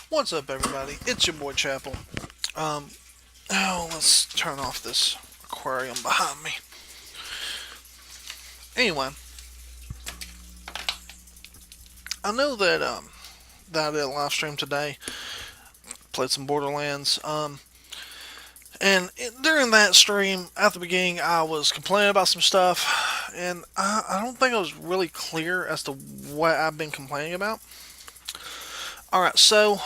What's up, everybody? It's your boy Chapel. Um, let's turn off this aquarium behind me. Anyway, I know that I did a live stream today, played some Borderlands. During that stream, at the beginning, I was complaining about some stuff, and I don't think I was really clear as to what I've been complaining about. All right, so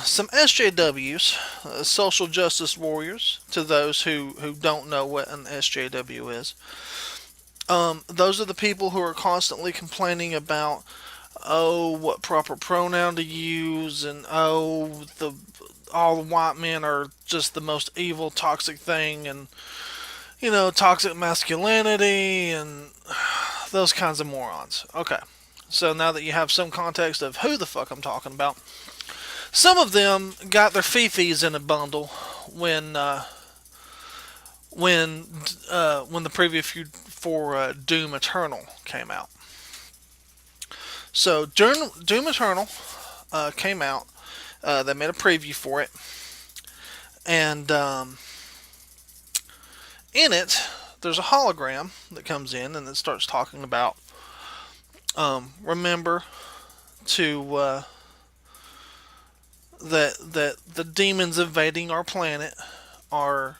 some SJWs, social justice warriors, to those who don't know what an SJW is. Those are the people who are constantly complaining about, oh, what proper pronoun to use, and oh, the all the white men are just the most evil, toxic thing, and toxic masculinity, and those kinds of morons. Okay, so now that you have some context of who the fuck I'm talking about, some of them got their feefees in a bundle when when the preview for Doom Eternal came out. So Doom Eternal came out. They made a preview for it, and in it, there's a hologram that comes in and it starts talking about remember to that the demons invading our planet are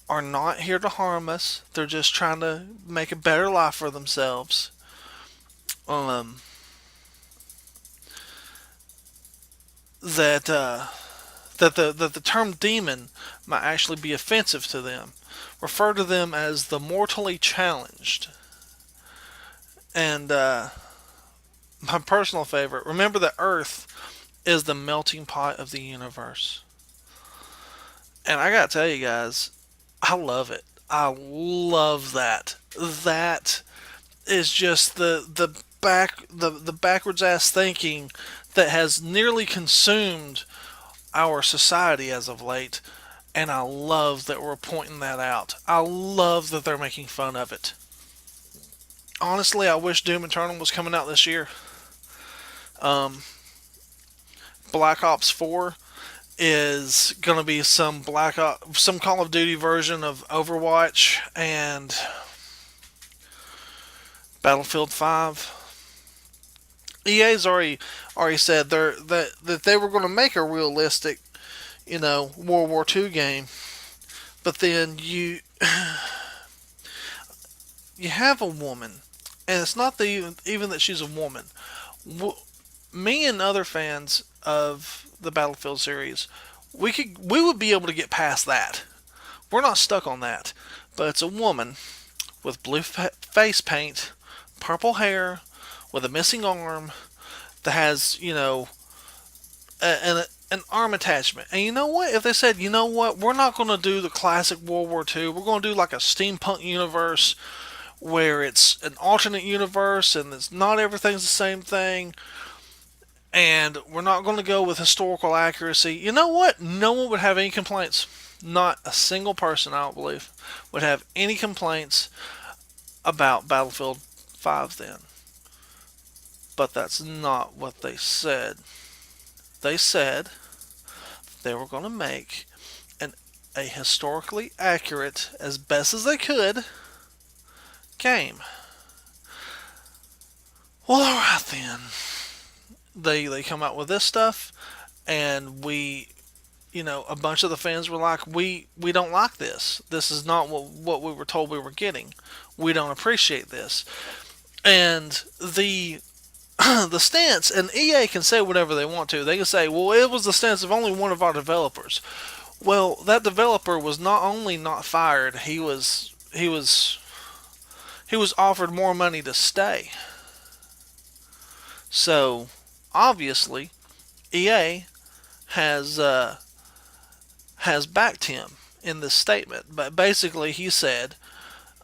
are not here to harm us. They're just trying to make a better life for themselves. Um, that the term demon might actually be offensive to them. Refer to them as the mortally challenged. And my personal favorite, remember that Earth is the melting pot of the universe. And I gotta tell you guys, I love it. I love that. That is just the backwards ass thinking that has nearly consumed our society as of late, and I love that we're pointing that out. I love that they're making fun of it. Honestly, I wish Doom Eternal was coming out this year. Um, Black Ops 4 is gonna be some Call of Duty version of Overwatch and Battlefield 5. EA's already said that they were going to make a realistic, World War II game, but then you have a woman, and it's not even that she's a woman. Me and other fans of the Battlefield series, we would be able to get past that. We're not stuck on that, but it's a woman with blue face paint, purple hair, with a missing arm that has an arm attachment. And you know what? If they said, you know what, we're not going to do the classic World War II. We're going to do like a steampunk universe where it's an alternate universe and it's not everything's the same thing. And we're not going to go with historical accuracy. You know what? No one would have any complaints. Not a single person, I don't believe, would have any complaints about Battlefield 5 then. But that's not what they said. They said they were going to make a historically accurate, as best as they could, game. Well, alright then. They come out with this stuff, and a bunch of the fans were like, we don't like this. This is not what we were told we were getting. We don't appreciate this. And the stance, and EA can say whatever they want to. They can say, well, it was the stance of only one of our developers. Well, that developer was not only not fired, he was offered more money to stay. So obviously, EA has backed him in this statement. But basically, he said,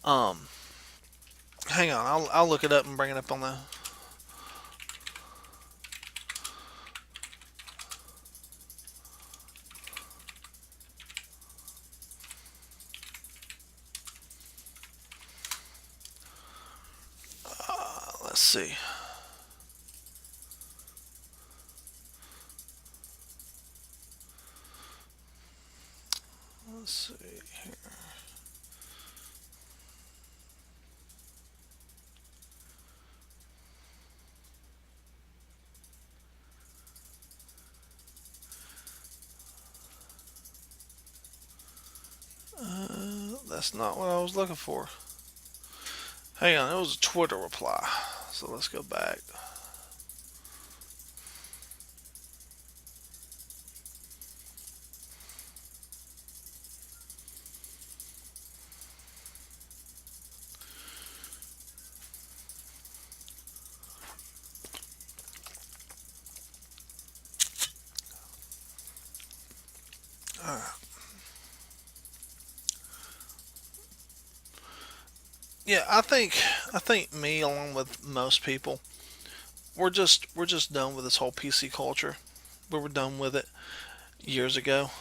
um, "Hang on, I'll look it up and bring it up on the." Let's see. that's not what I was looking for. Hang on, it was a Twitter reply. So let's go back. Yeah, I think me along with most people, we're just done with this whole PC culture. We were done with it years ago.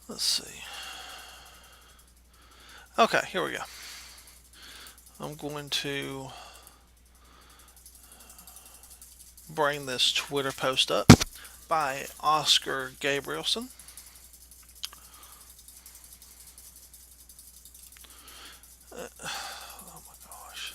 Let's see. Okay, here we go. I'm going to bring this Twitter post up by Oscar Gabrielson. Oh my gosh.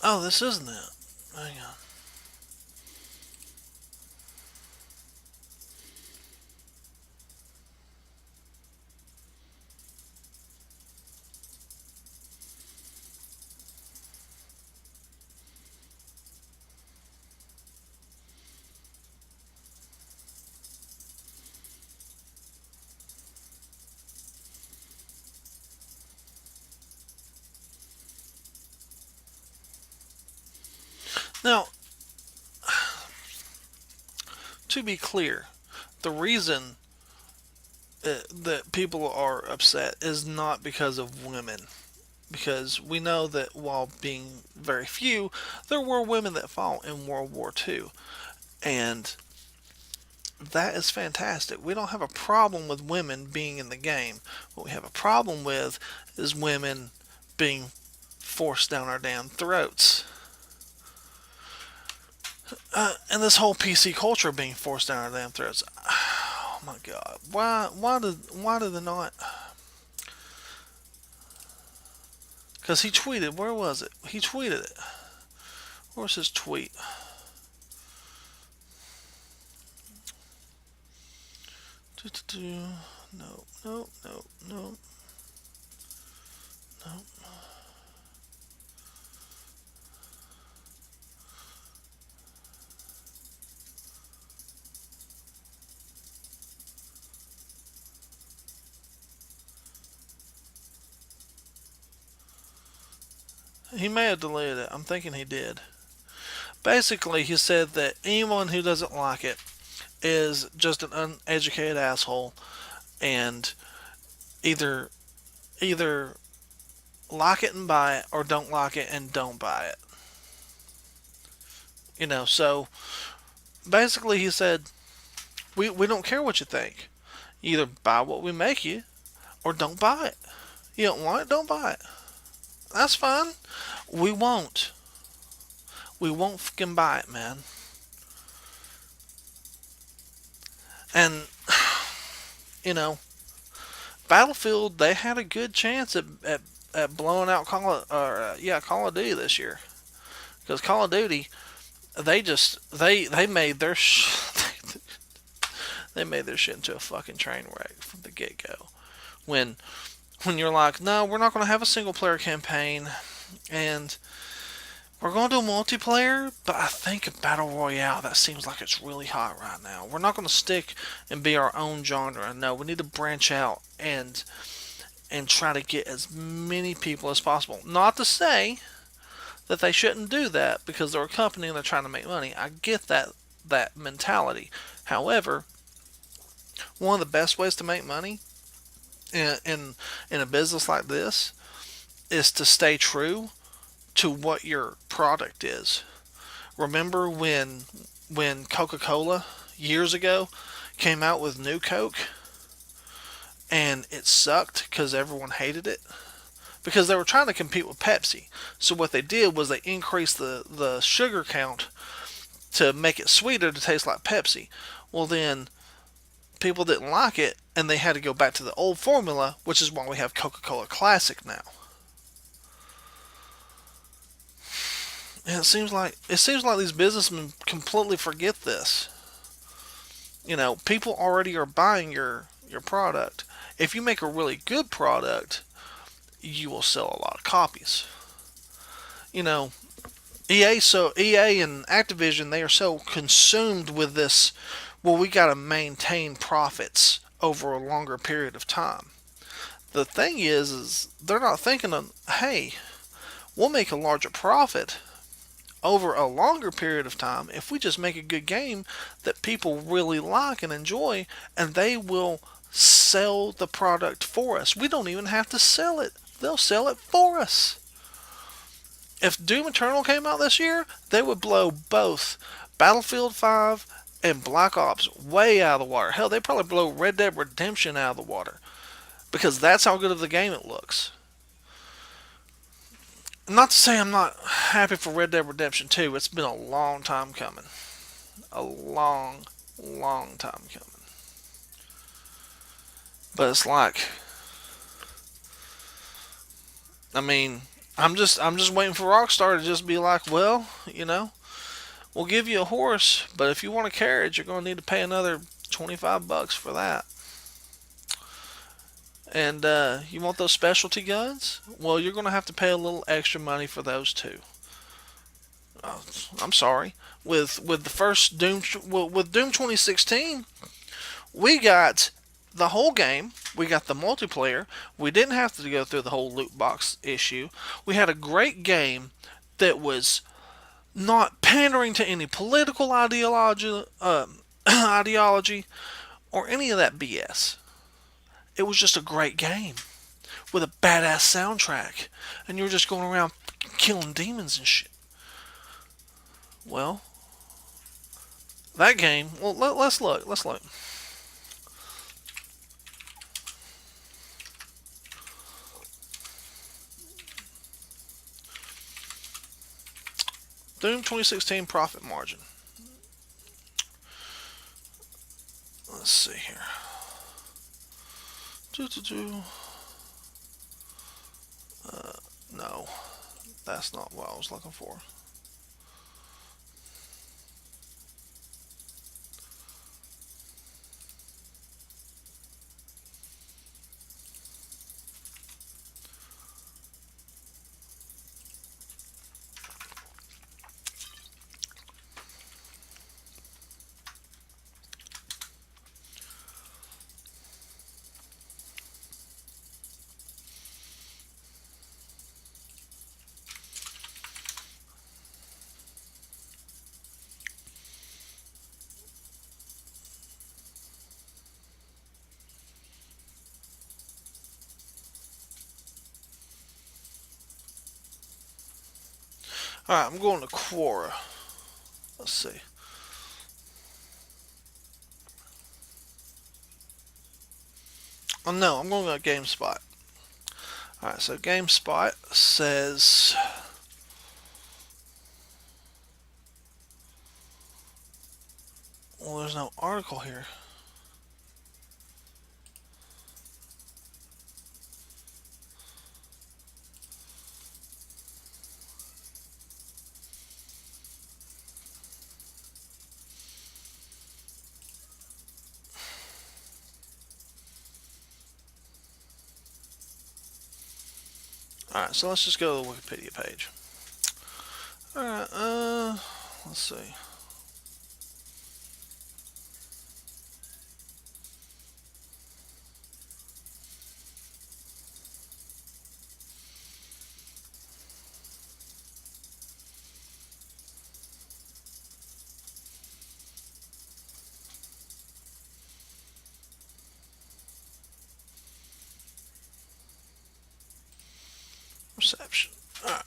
Oh, this isn't it. Hang on. Now, to be clear, the reason that people are upset is not because of women. Because we know that while being very few, there were women that fought in World War II. And that is fantastic. We don't have a problem with women being in the game. What we have a problem with is women being forced down our damn throats. And this whole PC culture being forced down our damn throats. Oh my god. Why did they not? Because he tweeted, where was it? He tweeted it. Where's his tweet? No, no, no, no, no. He may have deleted it. I'm thinking he did. Basically, he said that anyone who doesn't like it is just an uneducated asshole, and either either like it and buy it, or don't like it and don't buy it. So basically, he said, we don't care what you think. You either buy what we make you, or don't buy it. You don't want it, don't buy it. That's fine. We won't. We won't fucking buy it, man. And, you know, Battlefield, they had a good chance at blowing out Call of Duty this year. Because Call of Duty, they made their they made their shit into a fucking train wreck from the get go. When when you're like, no, we're not going to have a single player campaign, and we're going to do multiplayer, but I think a battle royale, that seems like it's really hot right now. We're not going to stick and be our own genre. No, we need to branch out and try to get as many people as possible. Not to say that they shouldn't do that because they're a company and they're trying to make money. I get that mentality. However, one of the best ways to make money in a business like this is to stay true to what your product is. Remember when Coca-Cola years ago came out with New Coke and it sucked because everyone hated it? Because they were trying to compete with Pepsi. So what they did was they increased the sugar count to make it sweeter to taste like Pepsi. Well, then people didn't like it and they had to go back to the old formula, which is why we have Coca-Cola Classic now. And it seems like these businessmen completely forget this. People already are buying your product. If you make a really good product, you will sell a lot of copies. You know, EA and Activision, they are so consumed with this. Well, we got to maintain profits over a longer period of time. The thing is they're not thinking of, hey, we'll make a larger profit over a longer period of time if we just make a good game that people really like and enjoy, and they will sell the product for us. We don't even have to sell it. They'll sell it for us. If Doom Eternal came out this year, they would blow both Battlefield 5 and Black Ops way out of the water. Hell, they'd probably blow Red Dead Redemption out of the water because that's how good of the game it looks. Not to say I'm not happy for Red Dead Redemption 2. It's been a long time coming. A long, long time coming. But it's like, I mean, I'm just waiting for Rockstar to just be like, well, we'll give you a horse, but if you want a carriage, you're going to need to pay another $25 for that. And you want those specialty guns? Well, you're going to have to pay a little extra money for those too. I'm sorry. With the first Doom, with Doom 2016, we got the whole game. We got the multiplayer. We didn't have to go through the whole loot box issue. We had a great game that was not pandering to any political ideology or any of that BS. It was just a great game with a badass soundtrack, and you were just going around killing demons and shit. Well, that game. Well, let's look. Let's look. Doom 2016 profit margin. Let's see here. No, that's not what I was looking for. Alright, I'm going to Quora. Let's see. Oh no, I'm going to GameSpot. Alright, so GameSpot says. Well, there's no article here. Alright, so let's just go to the Wikipedia page. Alright, let's see. reception. All right.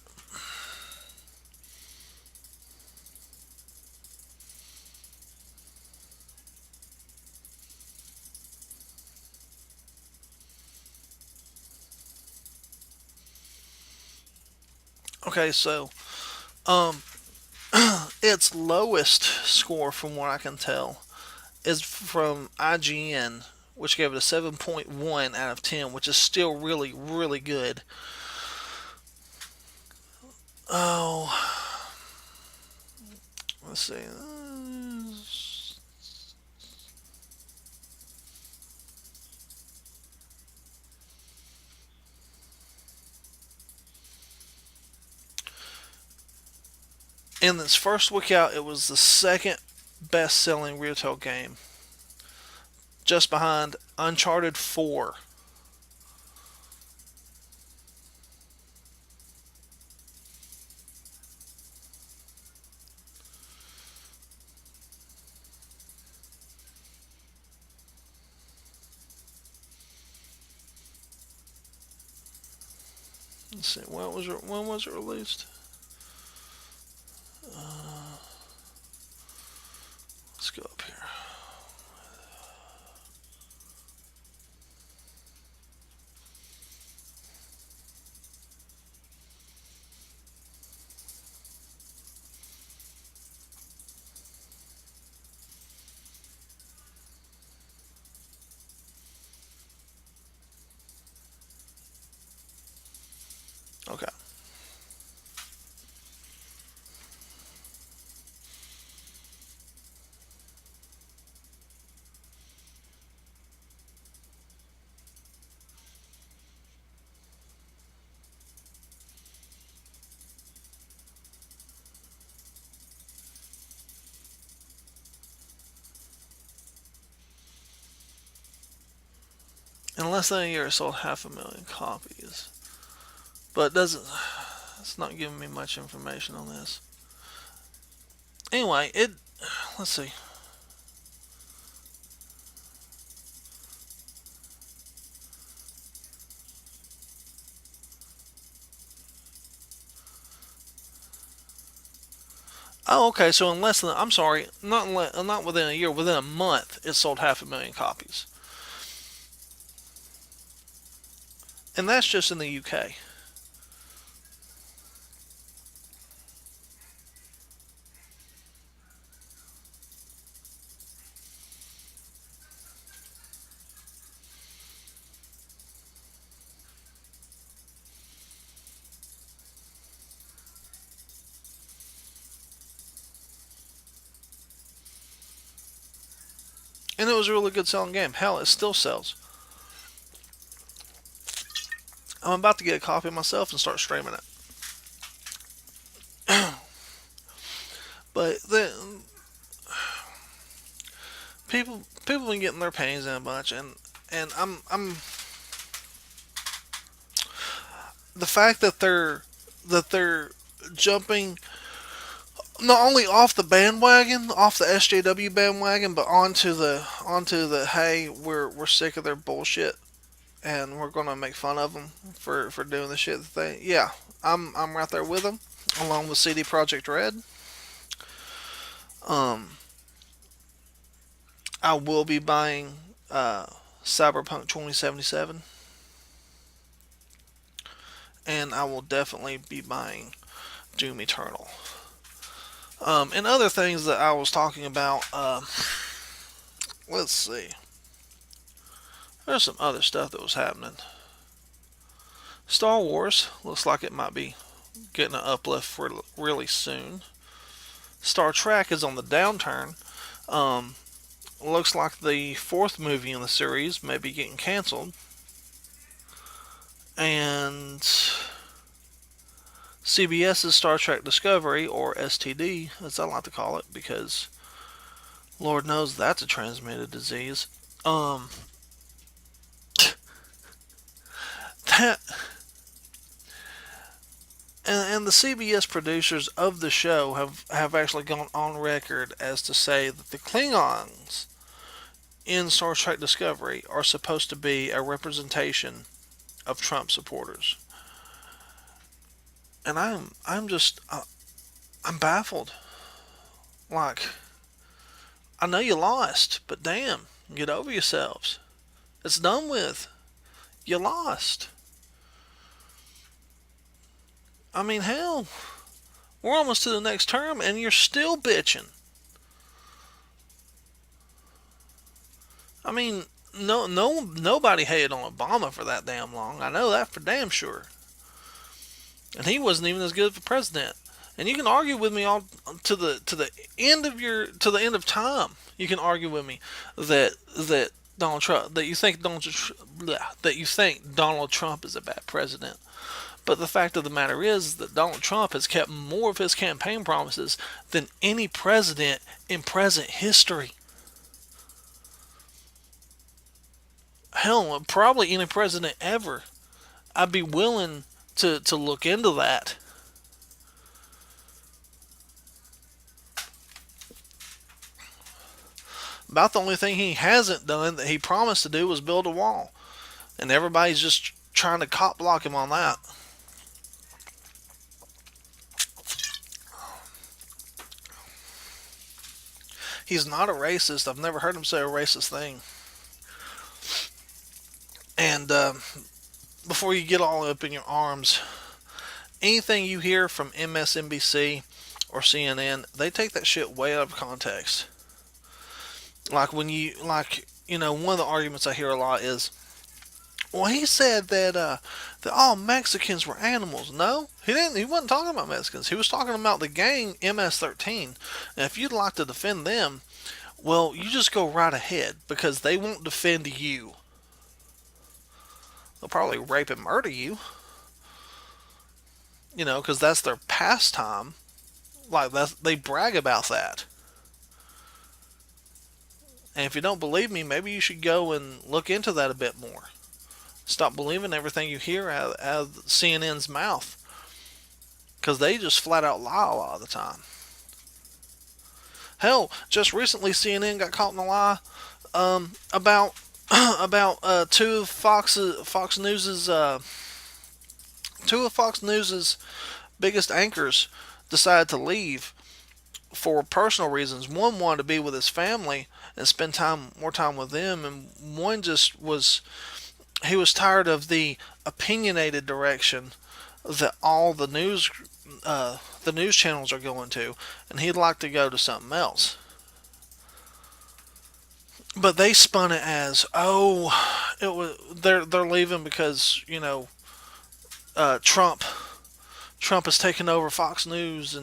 Okay, so um, its lowest score, from what I can tell, is from IGN, which gave it a 7.1 out of 10, which is still really, really good. Oh, let's see. In its first week out, it was the second best selling retail game, just behind Uncharted 4. Let's see, when was it released? Let's go up here. Okay. In less than a year, it sold 500,000 copies. But it doesn't. It's not giving me much information on this. Anyway, it. Let's see. Oh, okay. So in less than. I'm sorry. Not within a year. Within a month, it sold 500,000 copies, and that's just in the UK. And it was a really good selling game. Hell, it still sells. I'm about to get a copy myself and start streaming it. But the people been getting their panties in a bunch, and I'm the fact that they're jumping not only off the bandwagon, off the SJW bandwagon, but onto the hey, we're sick of their bullshit, and we're gonna make fun of them for doing the shit that they. Yeah, I'm right there with them, along with CD Project Red. Um, I will be buying Cyberpunk 2077, and I will definitely be buying Doom Eternal. And other things that I was talking about. Let's see. There's some other stuff that was happening. Star Wars looks like it might be getting an uplift for really soon. Star Trek is on the downturn. Um, Looks like the fourth movie in the series may be getting canceled. And CBS's Star Trek Discovery, or STD, as I like to call it, because Lord knows that's a transmitted disease. Um, that and the CBS producers of the show have actually gone on record as to say that the Klingons in Star Trek Discovery are supposed to be a representation of Trump supporters. And I'm just I'm baffled. Like, I know you lost, but damn, get over yourselves. It's done with. You lost. I mean, hell, we're almost to the next term, and you're still bitching. I mean, nobody hated on Obama for that damn long. I know that for damn sure. And he wasn't even as good of a president. And you can argue with me all to the end of your to the end of time. You can argue with me that Donald Trump that you think Donald Trump is a bad president. But the fact of the matter is that Donald Trump has kept more of his campaign promises than any president in present history. Hell, probably any president ever. I'd be willing to look into that. About the only thing he hasn't done that he promised to do was build a wall. And everybody's just trying to cop block him on that. He's not a racist. I've never heard him say a racist thing. And before you get all up in your arms, anything you hear from MSNBC or CNN, they take that shit way out of context. One of the arguments I hear a lot is, well, he said that all Mexicans were animals. No, he didn't. He wasn't talking about Mexicans. He was talking about the gang MS-13. And if you'd like to defend them, well, you just go right ahead because they won't defend you. They'll probably rape and murder you. Because that's their pastime. They brag about that. And if you don't believe me, maybe you should go and look into that a bit more. Stop believing everything you hear out of CNN's mouth. Because they just flat out lie a lot of the time. Hell, just recently CNN got caught in a lie about two of Fox News's biggest anchors decided to leave for personal reasons. One wanted to be with his family and spend more time with them, and one just was he was tired of the opinionated direction that all the news channels are going to, and he'd like to go to something else. But they spun it as, oh, they're leaving because Trump has taken over Fox News,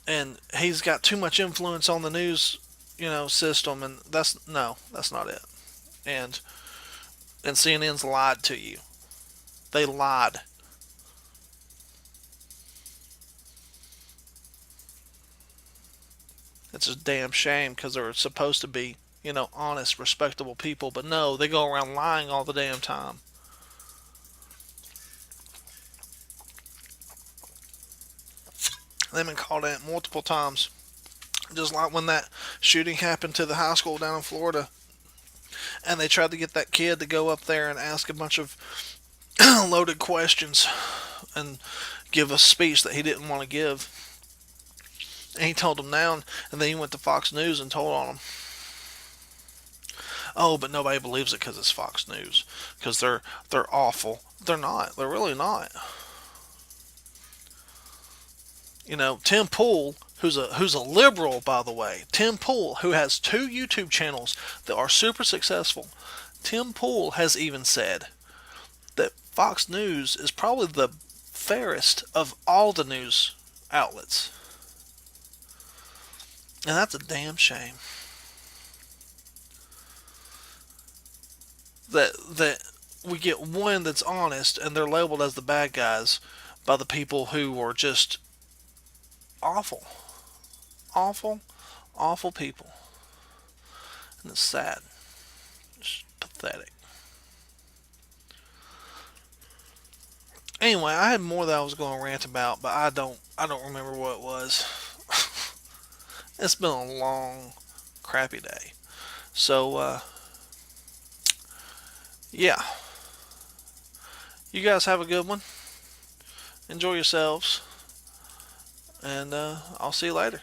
and he's got too much influence on the news system, and that's not it. And CNN's lied to you. They lied. It's a damn shame because they're supposed to be honest, respectable people, but no, they go around lying all the damn time. They've been called out multiple times. Just like when that shooting happened to the high school down in Florida, and they tried to get that kid to go up there and ask a bunch of loaded questions and give a speech that he didn't want to give. And he told them down, and then he went to Fox News and told on them. Oh, but nobody believes it because it's Fox News. Because they're awful. They're not. They're really not. Tim Pool, who's a liberal, by the way. Tim Pool, who has 2 YouTube channels that are super successful. Tim Pool has even said that Fox News is probably the fairest of all the news outlets. And that's a damn shame. That we get one that's honest and they're labeled as the bad guys by the people who are just awful. Awful, awful people. And it's sad. It's pathetic. Anyway, I had more that I was going to rant about, but I don't remember what it was. It's been a long, crappy day. So, yeah. You guys have a good one. Enjoy yourselves, and I'll see you later.